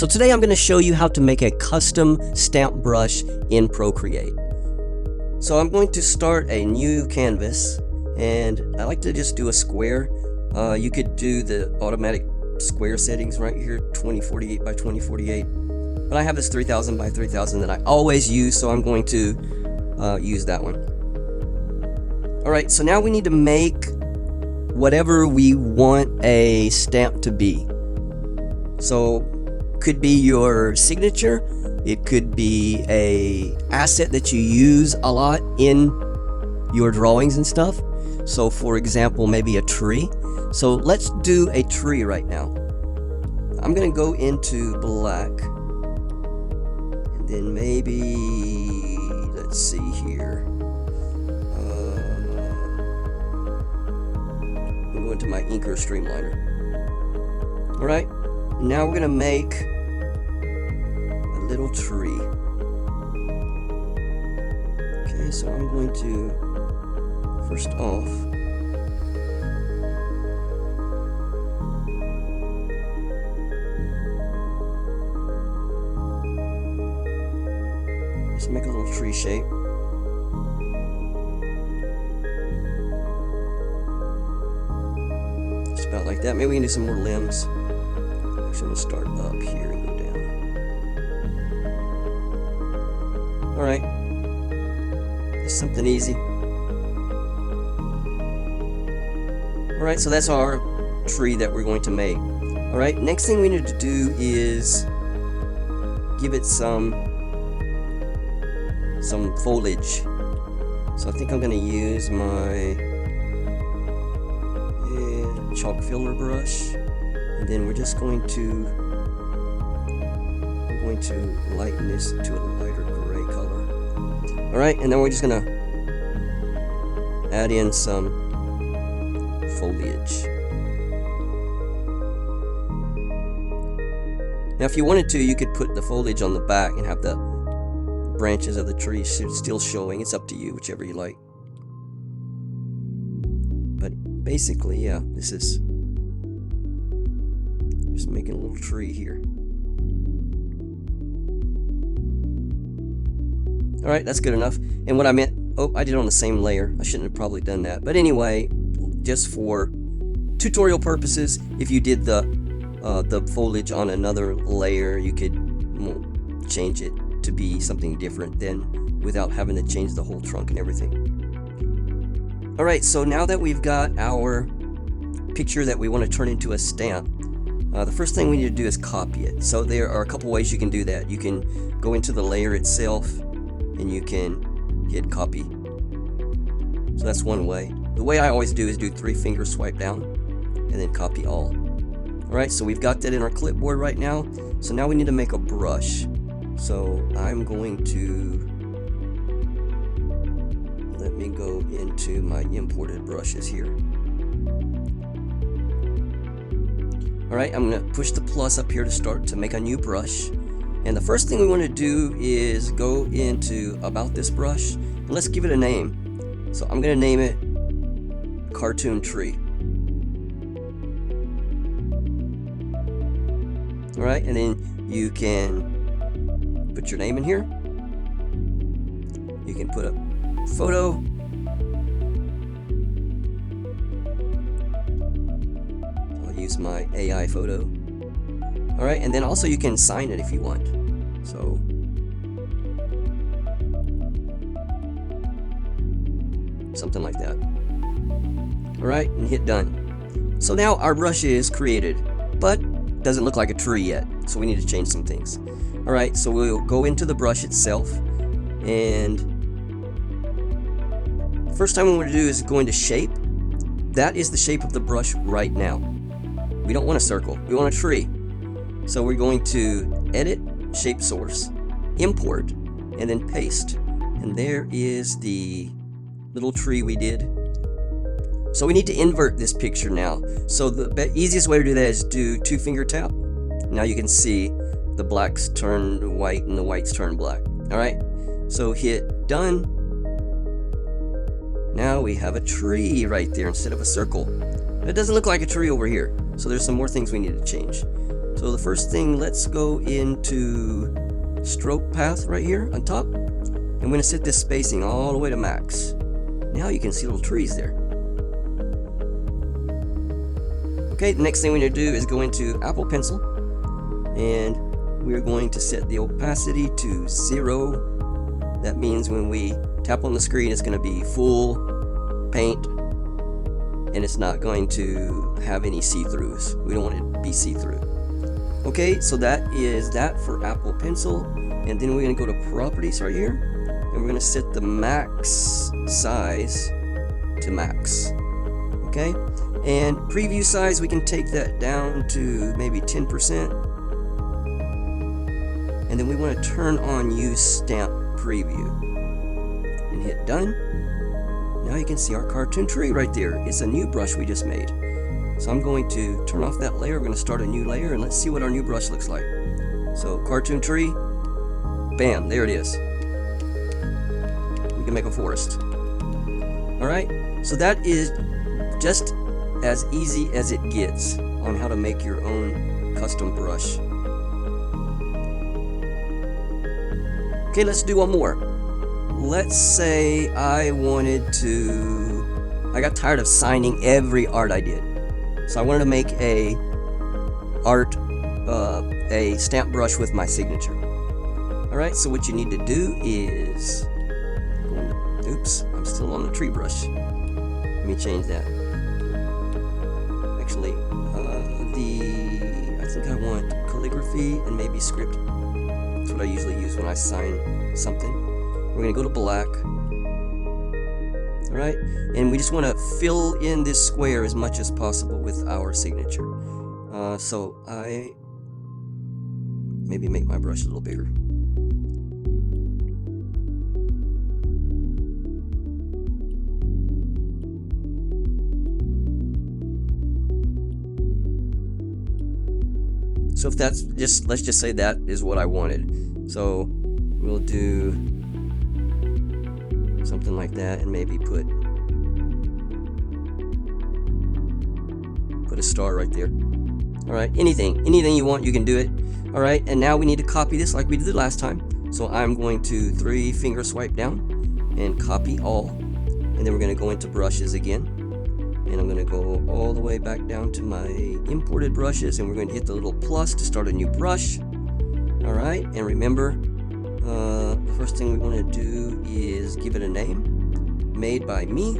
So today I'm going to show you how to make a custom stamp brush in Procreate. So I'm going to start a new canvas, and I like to just do a square. You could do the automatic square settings right here, 2048 by 2048. But I have this 3000 by 3000 that I always use, so I'm going to use that one. Alright, so now we need to make whatever we want a stamp to be. So could be your signature, it could be a asset that you use a lot in your drawings and stuff. So for example, maybe a tree. So let's do a tree right now. I'm gonna go into black, and then maybe, let's see here, I'm going to my inker streamliner. Alright, now we're gonna make a little tree. Okay, so I'm going to, first off, just make a little tree shape. Just about like that. Maybe we can do some more limbs. Actually, I'm going to start up here and go down. Alright. Just something easy. Alright, so that's our tree that we're going to make. Alright, next thing we need to do is give it some foliage. So I think I'm going to use my chalk filler brush, and then we're just going to lighten this to a lighter gray color. Alright, and then we're just going to add in some foliage. Now if you wanted to, you could put the foliage on the back and have the branches of the tree still showing. It's up to you, whichever you like. But basically, yeah, this is just making a little tree here. Alright, that's good enough. And what I meant, oh, I did it on the same layer. I shouldn't have probably done that. But anyway, just for tutorial purposes, if you did the foliage on another layer, you could change it to be something different then, without having to change the whole trunk and everything. Alright, so now that we've got our picture that we want to turn into a stamp, the first thing we need to do is copy it. So there are a couple ways you can do that. You can go into the layer itself and you can hit copy. So that's one way. The way I always do is do 3-finger swipe down and then copy all. Alright, so we've got that in our clipboard right now. So now we need to make a brush. So I'm going to, let me go into my imported brushes here. Alright, I'm going to push the plus up here to start to make a new brush. And the first thing we want to do is go into about this brush, and let's give it a name. So I'm going to name it Cartoon Tree. Alright, and then you can put your name in here. You can put a photo. I'll use my AI photo. Alright, and then also you can sign it if you want. So something like that. Alright, and hit done. So now our brush is created, but doesn't look like a tree yet. So we need to change some things. Alright, so we'll go into the brush itself, and the first time we want to do is go into shape. That is the shape of the brush right now. We don't want a circle, we want a tree. So we're going to edit, shape source, import, and then paste. And there is the little tree we did. So we need to invert this picture now. So the easiest way to do that is do 2-finger tap. Now you can see the blacks turn white and the whites turn black. Alright, so hit done. Now we have a tree right there instead of a circle. It doesn't look like a tree over here. So there's some more things we need to change. So the first thing, let's go into stroke path right here on top. I'm going to set this spacing all the way to max. Now you can see little trees there. Okay, the next thing we need to do is go into Apple Pencil, and we're going to set the opacity to 0. That means when we tap on the screen, it's going to be full paint, and it's not going to have any see-throughs. We don't want it to be see-through. Okay, so that is that for Apple Pencil, and then we're going to go to Properties right here, and we're going to set the max size to max. Okay, and preview size, we can take that down to maybe 10%, and then we want to turn on Use Stamp Preview and hit done. Now you can see our cartoon tree right there. It's a new brush we just made. So I'm going to turn off that layer. We're going to start a new layer, and let's see what our new brush looks like. So cartoon tree, bam, there it is. We can make a forest. Alright, so that is just as easy as it gets on how to make your own custom brush. Okay, let's do one more. Let's say I got tired of signing every art I did. So I wanted to make a stamp brush with my signature. Alright, so what you need to do is oops, I'm still on the tree brush. Let me change that. Actually, I think I want calligraphy and maybe script. That's what I usually use when I sign something. We're going to go to black. Alright, and we just want to fill in this square as much as possible with our signature. So I maybe make my brush a little bigger. So if that's just, let's just say that is what I wanted. So we'll do something like that, and maybe put a star right there. Alright, anything you want, you can do it. Alright, and now we need to copy this like we did last time. So I'm going to 3-finger swipe down and copy all, and then we're going to go into brushes again, and I'm going to go all the way back down to my imported brushes, and we're going to hit the little plus to start a new brush. Alright, and remember, the first thing we want to do is give it a name. Made by me.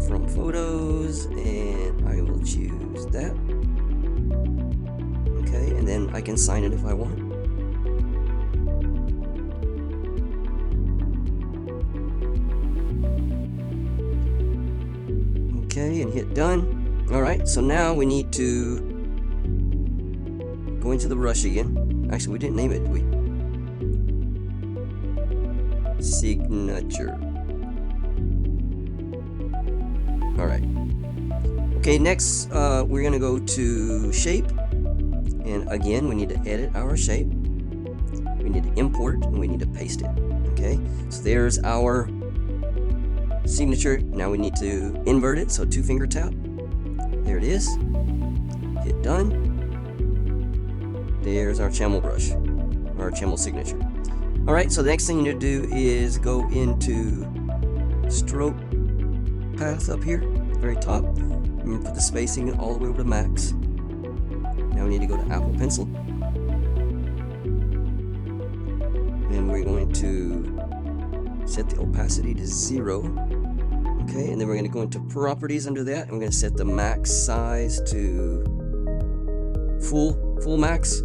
From photos, and I will choose that. Okay, and then I can sign it if I want. Okay, and hit done. Alright, so now we need to go into the brush again. Actually, we didn't name it, did we? Signature. Alright. Okay, next we're going to go to shape. And again, we need to edit our shape. We need to import, and we need to paste it. Okay, so there's our signature. Now we need to invert it, so 2-finger tap. There it is. Hit done. There's our channel brush, our channel signature. Alright, so the next thing you need to do is go into stroke path up here, very top. Remember, put the spacing all the way over to max. Now we need to go to Apple Pencil. And we're going to set the opacity to 0. Okay, and then we're going to go into properties under that, and we're going to set the max size to full max,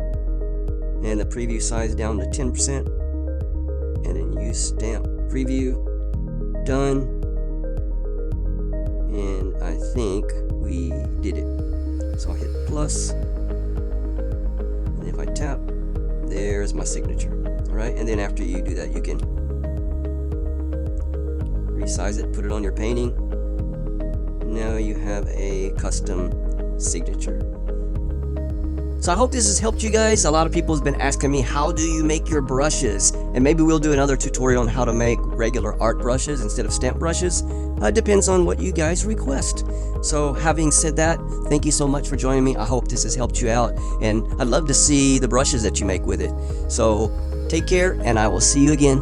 and the preview size down to 10%, and then use stamp preview. Done. And I think we did it. So I'll hit plus, and if I tap, there's my signature. Alright, and then after you do that, you can resize it, put it on your painting. Now you have a custom signature. So I hope this has helped you guys. A lot of people have been asking me, how do you make your brushes? And maybe we'll do another tutorial on how to make regular art brushes instead of stamp brushes. Depends on what you guys request. So having said that, thank you so much for joining me. I hope this has helped you out, and I'd love to see the brushes that you make with it. So take care, and I will see you again.